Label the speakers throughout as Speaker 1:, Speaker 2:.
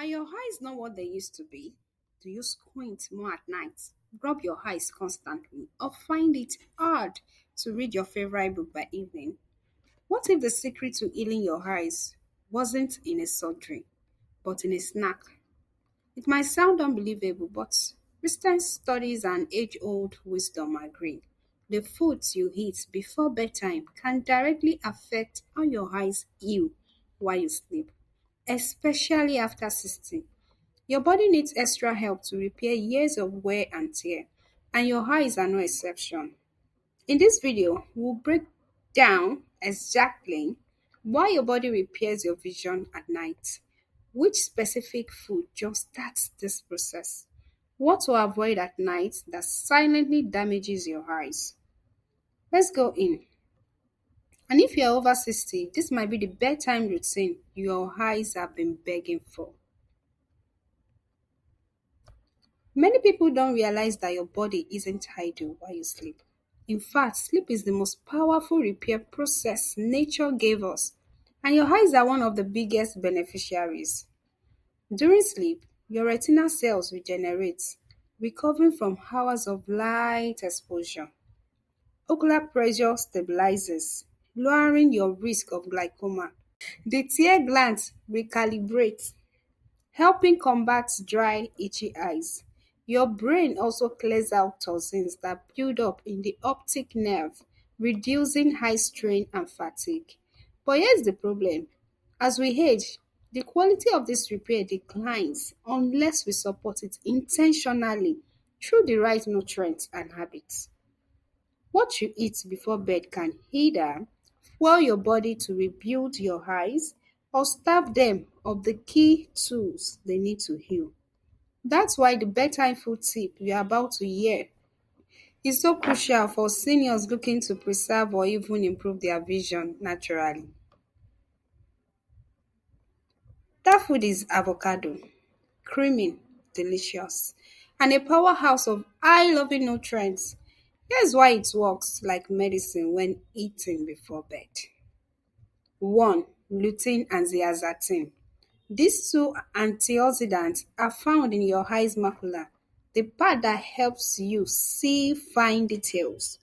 Speaker 1: Are your eyes not what they used to be? Do you squint more at night, rub your eyes constantly, or find it hard to read your favorite book by evening? What if the secret to healing your eyes wasn't in a surgery, but in a snack? It might sound unbelievable, but recent studies and age old wisdom agree. The foods you eat before bedtime can directly affect how your eyes heal while you sleep, especially after 60. Your body needs extra help to repair years of wear and tear, and your eyes are no exception. In this video, we'll break down exactly why your body repairs your vision at night, which specific food just starts this process, what to avoid at night that silently damages your eyes. Let's go in. And if you're over 60, this might be the bedtime routine your eyes have been begging for. Many people don't realize that your body isn't idle while you sleep. In fact, sleep is the most powerful repair process nature gave us, and your eyes are one of the biggest beneficiaries. During sleep, your retina cells regenerate, recovering from hours of light exposure. Ocular pressure stabilizes, lowering your risk of glaucoma. The tear glands recalibrate, helping combat dry, itchy eyes. Your brain also clears out toxins that build up in the optic nerve, reducing eye strain and fatigue. But here's the problem. As we age, the quality of this repair declines unless we support it intentionally through the right nutrients and habits. What you eat before bed can either fuel your body to rebuild your eyes or starve them of the key tools they need to heal. That's why the bedtime food tip you're about to hear is so crucial for seniors looking to preserve or even improve their vision naturally. That food is avocado, creamy, delicious, and a powerhouse of eye-loving nutrients. Here's why it works like medicine when eaten before bed. 1. Lutein and zeaxanthin. These two antioxidants are found in your eye's macula, the part that helps you see fine details.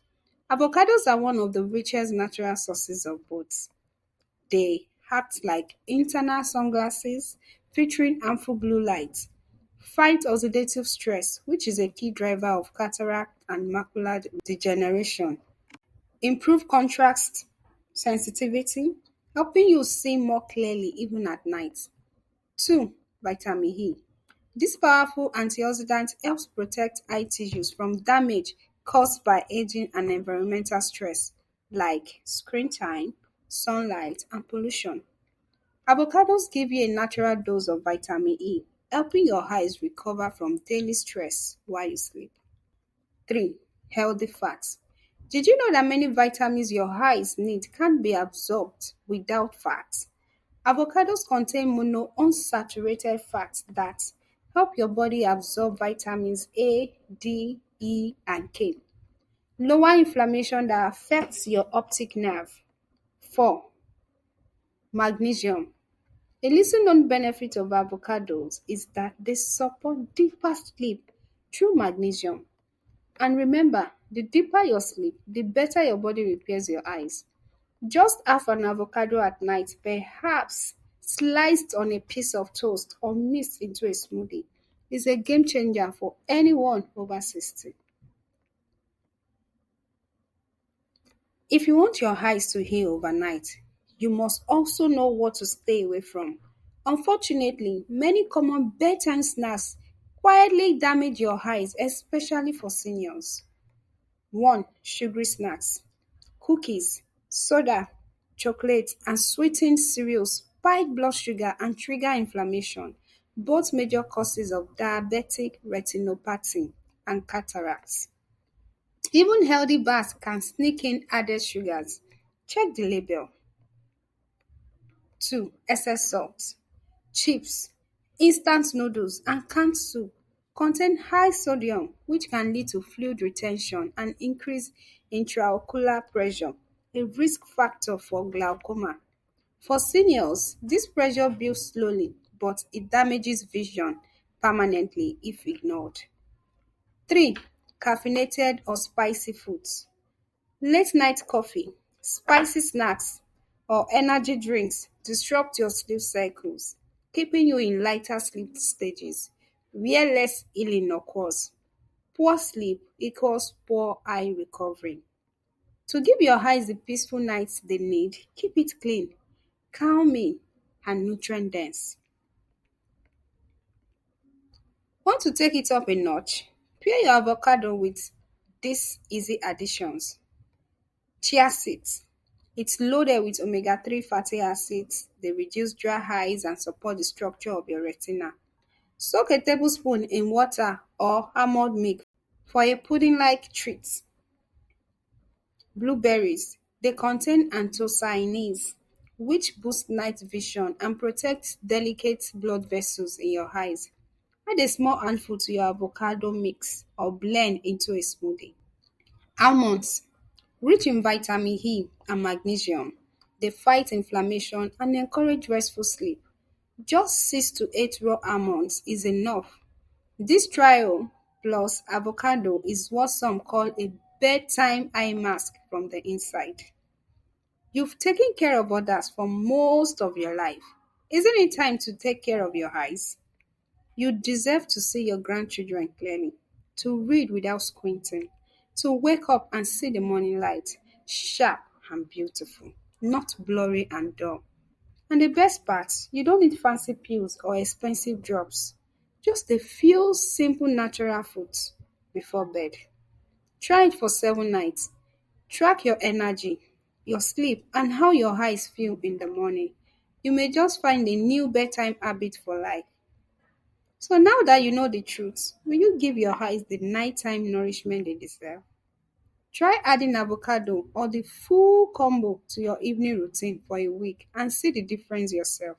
Speaker 1: Avocados are one of the richest natural sources of both. They act like internal sunglasses featuring harmful blue light, fight oxidative stress, which is a key driver of cataract and macular degeneration, improve contrast sensitivity, helping you see more clearly even at night. 2. Vitamin E. This powerful antioxidant helps protect eye tissues from damage caused by aging and environmental stress like screen time, sunlight, and pollution. Avocados give you a natural dose of vitamin E, helping your eyes recover from daily stress while you sleep. 3. Healthy fats. Did you know that many vitamins your eyes need can't be absorbed without fat? Avocados contain monounsaturated fats that help your body absorb vitamins A, D, E, and K. Lower inflammation that affects your optic nerve. 4. Magnesium. A little known benefit of avocados is that they support deeper sleep through magnesium. And remember, the deeper your sleep, the better your body repairs your eyes. Just half an avocado at night, perhaps sliced on a piece of toast or mixed into a smoothie, is a game changer for anyone over 60. If you want your eyes to heal overnight, you must also know what to stay away from. Unfortunately, many common bedtime snacks quietly damage your eyes, especially for seniors. 1. Sugary snacks. Cookies, soda, chocolate, and sweetened cereals spike blood sugar and trigger inflammation, both major causes of diabetic retinopathy and cataracts. Even healthy bars can sneak in added sugars. Check the label. 2. Excess salt. Chips, instant noodles, and canned soup contain high sodium, which can lead to fluid retention and increase intraocular pressure, a risk factor for glaucoma. For seniors, this pressure builds slowly, but it damages vision permanently if ignored. 3. Caffeinated or spicy foods. Late night coffee, spicy snacks, or energy drinks disrupt your sleep cycles, keeping you in lighter sleep stages where less healing occurs. Poor sleep equals poor eye recovery. To give your eyes the peaceful nights they need, keep it clean, calming, and nutrient dense. Want to take it up a notch? Pair your avocado with these easy additions. Chia seeds. It's loaded with omega-3 fatty acids. They reduce dry eyes and support the structure of your retina. Soak a tablespoon in water or almond milk for a pudding-like treat. Blueberries. They contain anthocyanins, which boost night vision and protect delicate blood vessels in your eyes. Add a small handful to your avocado mix or blend into a smoothie. Almonds. Rich in vitamin E and magnesium, they fight inflammation and encourage restful sleep. Just 6 to 8 raw almonds is enough. This trio plus avocado is what some call a bedtime eye mask from the inside. You've taken care of others for most of your life. Isn't it time to take care of your eyes? You deserve to see your grandchildren clearly, to read without squinting, to wake up and see the morning light, sharp and beautiful, not blurry and dull. And the best part, you don't need fancy pills or expensive drops, just a few simple natural foods before bed. Try it for 7 nights. Track your energy, your sleep, and how your eyes feel in the morning. You may just find a new bedtime habit for life. So now that you know the truth, will you give your eyes the nighttime nourishment they deserve? Try adding avocado or the full combo to your evening routine for a week and see the difference yourself.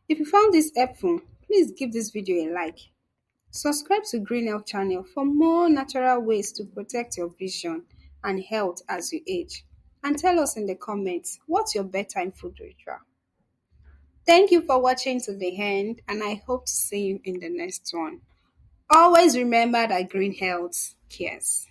Speaker 1: If you found this helpful, please give this video a like. Subscribe to Green Health channel for more natural ways to protect your vision and health as you age. And tell us in the comments what's your bedtime food ritual. Thank you for watching to the end, and I hope to see you in the next one. Always remember that green health cares.